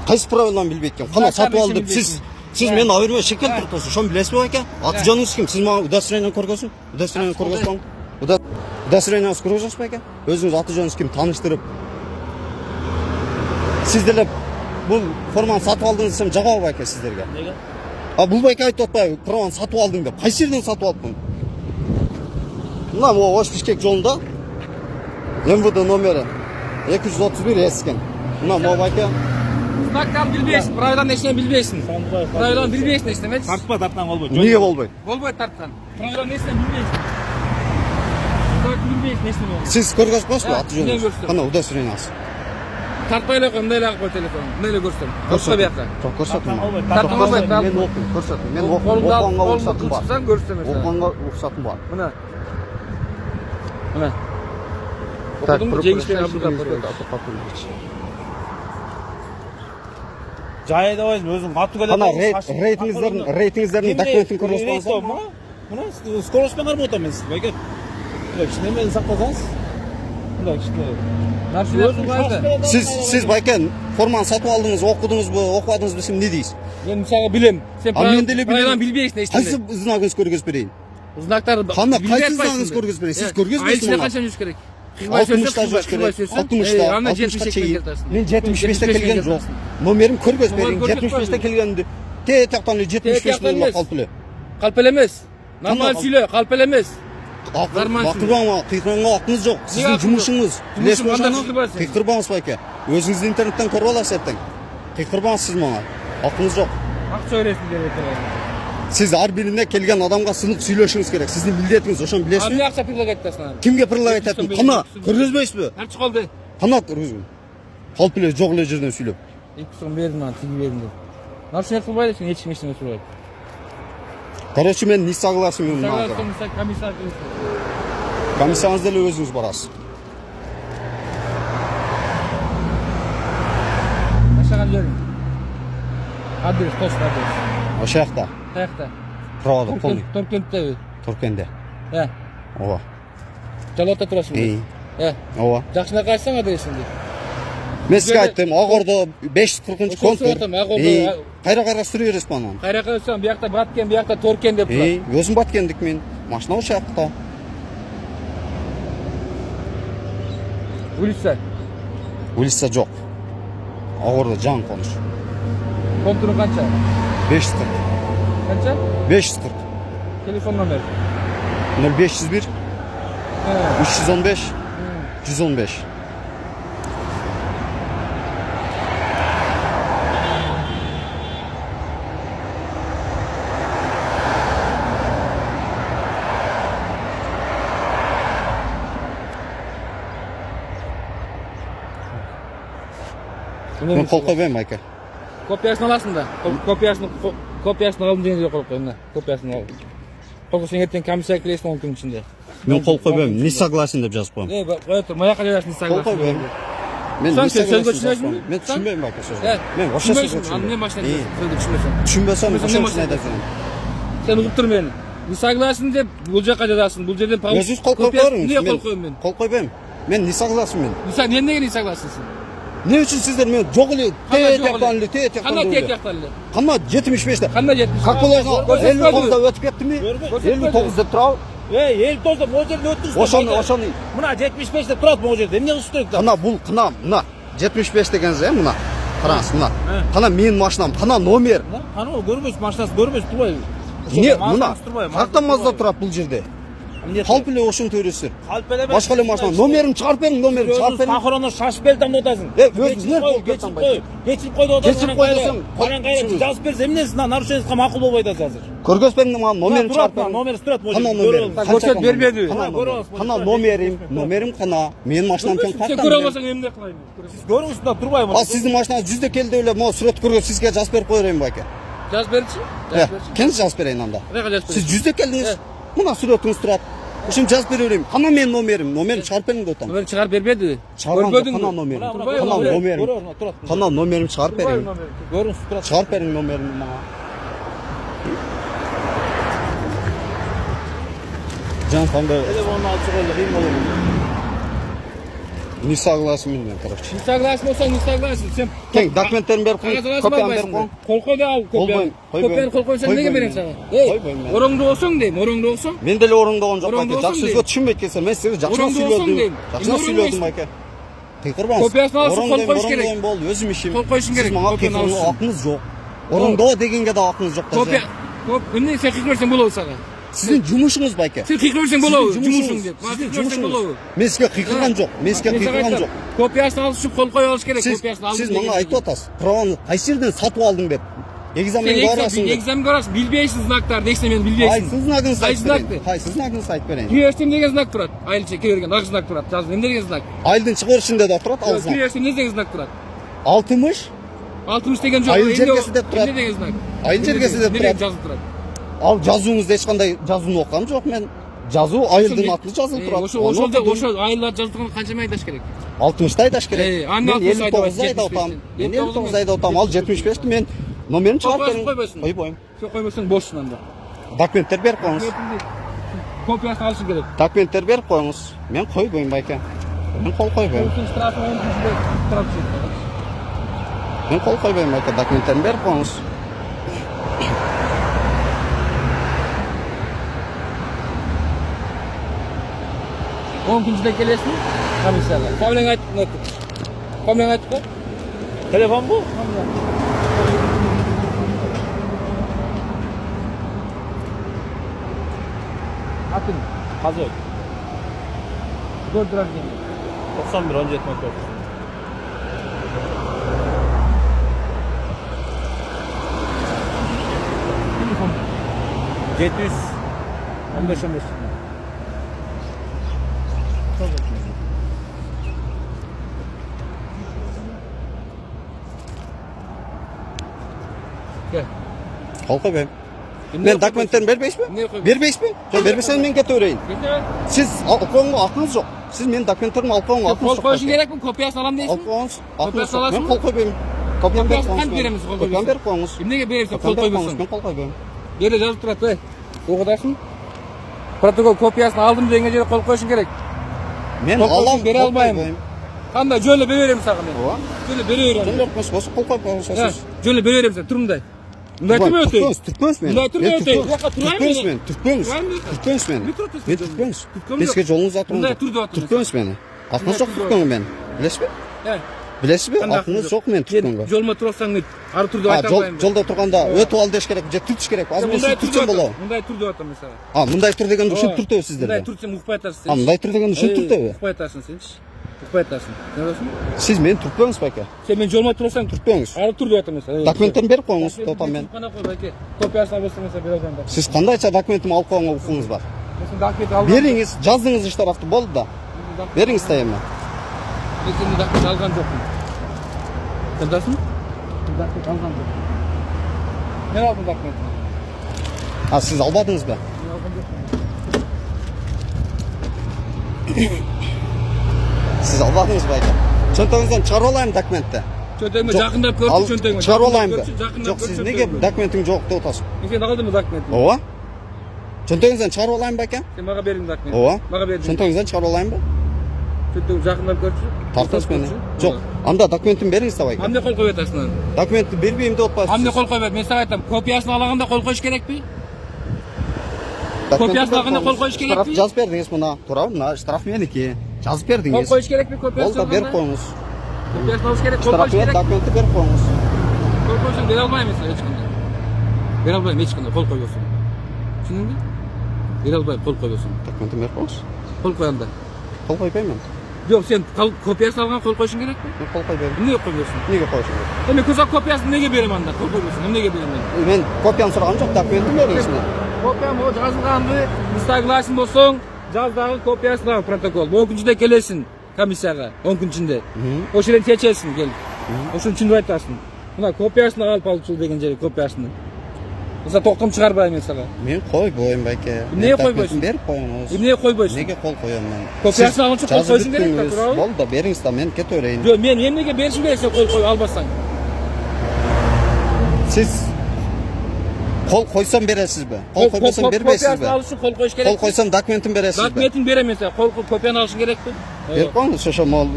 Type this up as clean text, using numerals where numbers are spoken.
Кайсы правиланы билбейт экен? Кана сатып алды деп сиз мени аберме шекел туртасыз. Ошону билесизби байке? Аты жаныңыз ким? Сиз мага удостоверение көргөзсүң. Удостоверение көргөзсөң. Удостоверениеңизди көргөзөңүз байке? Өзүңүз аты жаныңыз ким? Тааныштырып. Сиз деле бул форманы сатып алдыңыз десем жагабы байке сиздерге? Неге? Бул байке айтып атпайбы? Праваны сатып алдың деп. Кайсы жерден сатып алыпсың? Мына могу Ош Бишкек жолунда МВД номери 231 эскен. Мына могу байке. Знактарды билбейсиң, правиланы эчинен билбейсиң. Правиланы билбейсиң эчинен. Тартпа тартқан болбойт. Эмнеге болбойт? Болбойт тарткан. Правиланы эчинен билбейсиң. Билбейсиң эчинен болбойт. Сиз көргөзүп коесузбу аты Мен жөнүңүз? көрсөтөм. Кана удостоверениеңиз. Тартпай эле кой, мындай эле кой телефонун. Мындай эле көрсөтөм. Көрсөтө бияка. Жок, көрсөтүм. Тартқан болбойт. Мен окуйм, көрсөтүм. Мен окуганга уруксатым бар. Көрсөтөм. Окуганга уруксатым бар. Мына. Мына. Окудуңбу? Жеңишпен Абдулла. Жайда ойын өзің ату келеді. Ана рейтингиңиздердин документин көргөзсөңүз. Мына скоростьпен работамен сиз байке. Кичине мени сактасаңыз. Мындай кичине. Сиз байке форманы сатып алдыңыз, окудуңузбу, окубадыңызбы, сиз эмне дейсиз? Мен мисалга билем. Сен правиланы билбейсиң эчтене. Кайсы знагыңызды көргөзүп берейин? Знактар Кана кайсы знагыңызды көргөзүп берейин? Сиз көргөзбөйсүз мага. Канча жүрүш керек? 60-та жүрүш керек. 60-та чейин. Мен 75-те келген жок. Номерим көргөзүп берейин. 75-те келгенди. Тияктан 75-те болуп калып эле. Калп эле эмес. Нормал сүйлө, калп эле эмес. Акырбаңа, кыйкырганга акыңыз жок. Сиздин жумушуңуз. Билесизби аны? Кыйкырбаңыз байке. Өзүңүз интернеттен көрүп аласыз эртең. Кыйкырбаңыз сиз мага. Акыңыз жок. Акча бересиң деп атат. Сиз ар бирине келген адамга сынык сүйлөшүңүз керек. Сиздин милдетиңиз, ошону билесизби? Эмне акча предлагать этасың? Кимге предлагать этесиң? Кана көргөзбөйсүзбү? Карчы калды? Кана көргөзүң. Калп эле жок эле жерден сүйлөп. 2 сом бердим ана, тиги бердим деп. Нарушение кылбайды, сен эч эчтене сурабайт. Короче, мен не согласен мен мага. Комиссияңыз деле өзүңүз барасыз. Кашаган жериң. Адрес, точно адрес. Ошол жакта. Каякта? Правда, полный. Торкенттеби? Торкенде. Ооба. Жалоотто турасың. Ооба. Жакшынаак айтсаң адресиңди. Мен сизге айттым, Агордо 540-контур. Агордо. Кайра сүрө бересизби анан? Кайра көрсөм, биякта Баткен, биякта Торкен деп турат. Өзүм Баткендик мен. Машина ошол жакта. Улица. Улица жок. Агордо жаңы конуш. Контуру канча? 540. Канча? 540. Телефон номер. 0501 315 115. Мен кол койбойм байке. Копиясын аласың да. Копиясын алдым дегенде кол кой, мына. Копиясын ал. Кол сен эртең комиссия келесиң 10 күн ичинде. Мен кол койбойм, не согласен деп жазып коем. Кое тур, маяка жазасың, не согласен. Кол койбойм. Мен не согласен. Мен түшүнбөйм байке сөздү. Мен ошо сөздү түшүнбөйм. Аны не машина сөздү түшүнбөсөң. Түшүнбөсөм ошону айтып жүрөм. Сен угуп тур мени. Не согласен деп бул жака жазасың. Бул жерден өзүңүз кол койбойсуңуз. Не кол койм мен? Кол койбойм. Мен не согласен мен. Сен эмнеге не согласенсиң? Не үчүн сиздер мен жок эле тияктан Кандай тияктан эле? Кана 75-те. Кандай 75? Как болойсуң? 59-да өтүп кеттими? 59 деп турабы? 59 деп могу жерде өттүңүз. Ошону. Мына 75 деп турат могу жерде. Эмне кылыш керек да? Кана бул кана мына 75 дегенсиз, мына. Караңыз, мына. Кана менин машинам, кана номер. Кана көрбөйсүз, машинасы көрбөйсүз, турбайбы? Не, мына. Автомазда турат бул жерде. Калп эле ошону төрөсүздөр. Калп эле. Башка эле машина. Номерин чыгарып бериң, номерин чыгарып бериң. Охрана шашып бел там атасың. Өзүңөр болду кой. Кечип койду атасың. Кечип кой десең, Караң кайра жазып берсе эмнеси, нарушениеңизге макул болбойт азыр. Көргөзүп бериң мага номерин чыгарып бериң. Номер турат могу. Кана номерин. Көрсөтүп бербеди. Кана номерим кана. Менин машинам тең Сен көрө албасаң эмне кылайын? Сиз көрүңүз да турбайбы? Сиздин машинаңыз 100 келди эле, могу сүрөт көргөзүп сизге жазып берип кое берейин байке. Жазып берчи. Кем жазып берейин анда? Каяка жазып Сиз 100 келдиңиз. Мына сүрөтүңүз турат. Ошону жазып бере берейин. Кана менин номерим чыгарып бериң деп атам. Номер чыгарып бербеди. Көрбөдүң кана номерим. Кана номерим чыгарып бериң. Көрүңүз турат. Чыгарып бериң номеримди мага. Жан кандай? Телефонду алып чыгып кыйын болот. Не согласен мен, короче. Не согласен болсаң, не согласен. Сен Кең, документтерін беріп қой, қағаз копияны беріп қой. Қол қой да ал копияны. Копияны қол қойсаң неге беремін саған? Қойбаймын мен. Орынды болсаң деймін, орынды болсаң. Мен деле орындаған жоқ Орынды байке. болсаң Жақсы деймін. сөзге түсінбейді екенсің. Мен сізге жақсы Орынды болсаң сөйледім. деймін. Жақсы Мен сөйледім орындайсың. байке. Тыйқырбаңыз. Копиясын алсын, қол қойыш керек. Орындайын болды, өзім ішім. Қол қойышың керек, Сіз маған копияны қиқырған алсын. ақыңыз жоқ. Орындау дегенге де ақыңыз жоқ. Копия. Міне сен қиқып берсең болады саған. Сіздің жұмысыңыз байке. Сен қиқып берсең болады, Сіздің жұмысың деп. Сіздің Қиқып берсең болады. Мен сізге қиқырған жоқ. Мен сізге қиқырған жоқ. Копиясын алыш үшін қол қоя алыш керек. Сіз Копиясын алып. маған айтып отырсыз. Праваны қайсы жерден сатып алдың деп. Экзаменге барасың деп. Экзаменге барасың, білбейсің знактарды, ешнәрсе мен Қай білбейсің. сіз знагыңызды Қай айтып знакты? берейін. Қай сіз знагыңызды айтып берейін. Күйештен деген знак тұрады. Айылша келген ақ знак тұрады. Жазып не деген знак? Айылдың шығар ішінде де тұрады ал знак. Күйештен не деген знак тұрады? 60 60 деген жоқ. Айыл жергесі деп тұрады. Не деген знак? Айыл жергесі деп Не деген тұрады. жазып тұрады? Ал жазуыңызда ешқандай жазуын оқығам жоқ мен. Жазу айылдың аты жазылып тұрады. Ошол айылдар жазылған қаншама айдаш керек? 60-ты айдаш керек. аны Мен 60 айда 59 айда отам. Мен 59 айда отам. Ал 75-ті мен номерін шығарып берейін. Қойбайсың. Қойбайым. Сен қоймасаң боссын анда. Документтер беріп қойыңыз. Копиясын алышың керек. Документтер беріп қойыңыз. Мен қойбайым байке. Мен қол қойбайым. Сен штрафын 10 күнде тұрып жүрсің. Мен қол қойбайым байке. Документтерін беріп қойыңыз. Он күнде келесің, комиссияға. Фамилияңды айтып, фамилияңды айтып қой. Телефон бұл? Атын Қазір. год рождения. 91-17-14. Телефон. 715-15. Gel. Қол қойбайым. Мен документтерін бербейсіз бе? Не қойбайсың? Бербейсіз бе? Жоқ, бермесеңіз мен кете берейін. Кете. Сіз алып қойғанға ақыңыз жоқ. Сіз менің документтерімді алып қойғанға ақыңыз Қол жоқ. қойышың керекпін, копиясын алам дейсің? Алып қойыңыз. Ақыңыз Копиясын жоқ. аласың Мен ба? қол қойбаймын. Копияны беріп Копиясын қойыңыз. қанша береміз қол Копияны беріп қойыңыз. Емнеге бересің, қол Копияны беріп қойыңыз. қоймайсың? Мен қол қойбаймын. Бере жазып тұрады, ей. Оқыдасың? Протокол копиясын алдым деген жерге қол қойышың керек. Мен Қол қойсаң алам, бере қол алмаймын. қойбаймын. Қандай жөлі бере беремін саған мен. Ооба. Жөлі бере беремін. Жөн жоқ, осы қол қойып қойыңыз. Жөлі бере беремін саған, тұр мындай. Мындай тұрмай өтейін. Түртпеңіз мен. Мындай тұрмай өтейін. Уақыт тұрайын Түртпеңіз мені. мен. Түртпеңіз. Тұрайын мені. Түртпеңіз мен. Не тұрады Мен түртпеңіз. Түрткім Беске жоқ. жолыңыз атырмын. Мындай тұр деп отырмын. Түртпеңіз мені. Ақыңыз жоқ Мындай тұр түрткенге мен. Білесіз бе? Білесіз бе? Қандай Ақыңыз жоқ мен түрткенге. Жолыма тұра алсаң не? Ары тұр деп айта алмаймын. Жолда тұрғанда өтіп ал деш керек, же түртіш керек. Аз мен сіз түртсем болау. Мындай тұр деп отырмын саған. Мындай тұр деген үшін түртеу сіздер. Мындай тұрсаң ұқпай атарсың. Мындай тұр деген үшін түртеу. Ұқпай атарсың сен. Ұқпай атарсың. Не боласың? Сіз мені түртпеңіз байке. Сен мен жолыма тұра алсаң Түртпеңіз. ары тұр деп отырмын саған. Документтерін беріп қойыңыз, тотам мен. Қана қой байке. Копиясын алып берсең бере аламын. Сіз қандайша документімді алып қойғанға құқығыңыз бар. Мен документ алған. Беріңіз, жаздыңыз іш тарафты болды да. Беріңіз тайымы. Мен сені документ алған жоқпын. Қандасың? Документ алған жоқпын. Мен алдым документті. Сіз албадыңыз ба? Мен алған жоқпын. Сіз албадыңыз ба екен? Чөнтегіңізден шығарып алайын документті. Чөнтегіме жақындап көрші чөнтегіме. Шығарып алайын ба? Жақындап Жоқ, көрші сіз неге документің жоқ деп отырсыз? Мен сен алдым документті. Ооба. Чөнтегіңізден шығарып алайын ба екен? Сен маған бердің документті. Ооба. Маған бердің. Чөнтегіңізден шығарып алайын ба? Чөнтегім жақындап көрші. Тартыңыз мені. Жоқ, анда документін беріңіз табай. Амне қол қойып атасың. Документті бербеймін деп отпайсыз. Амне қол қойып. Мен саған айтамын, копиясын алғанда қол қойыш керек пе? Копиясын алғанда қол қойыш керек пе? Жазып бердіңіз мұна. Тура, мына штраф менікі. Жазып Қол бердіңіз. қойыш керек пе копиясын Ол да беріп алғанда? қойыңыз. Копиясын алыш керек, қол Штраф қойыш керек. документті беріп қойыңыз. Қол қойсаң бере алмаймын мен саған ешқандай. Бере алмаймын ешқандай қол қойып отырсың. Түсіндің бе? Бере алмаймын қол қойып отырсың. Документті беріп қойыңыз. Қол қойғанда. Қол қойбаймын. Жоқ, сен копиясын алған қол қойышың керек пе? Мен қол қойбаймын. Неге қоймайсың? Неге қойшың? Мен көзақ копиясын неге беремін анда? Қол қоймайсың. Неге беремін мен? Мен копияны сұраған жоқ, документті беріңіз мен. Копиям о жазылғанды, согласен болсаң, жаздағы копиясын ал протокол. 10 күн ішінде келесің комиссияға, 10 күн ішінде. Ошол жерден чечесің кел. Ошоны түшүндүрүп айтасың. Мына копиясын алып алчу деген жери копиясын. Мына токтом чыгарбайм мен сага. Мен койбойм байке. Эмне койбойсуң? Берип коюңуз. Эмне койбойсуң? Неге кол коём мен? Копиясын алганча кол коюшуң керек да, туурабы? Болду да бериңиз да мен кете берейин. Жок, мен эмнеге беришим керек сен кол коюп албасаң? Сиз кол койсом бересизби? Кол койбосом бербейсизби? Копиясын алыш үчүн кол коюш керек. Кол койсом документин бересизби? Документин берем мен сага. Кол копияны алышың керекпи? Берип коюңуз, ошо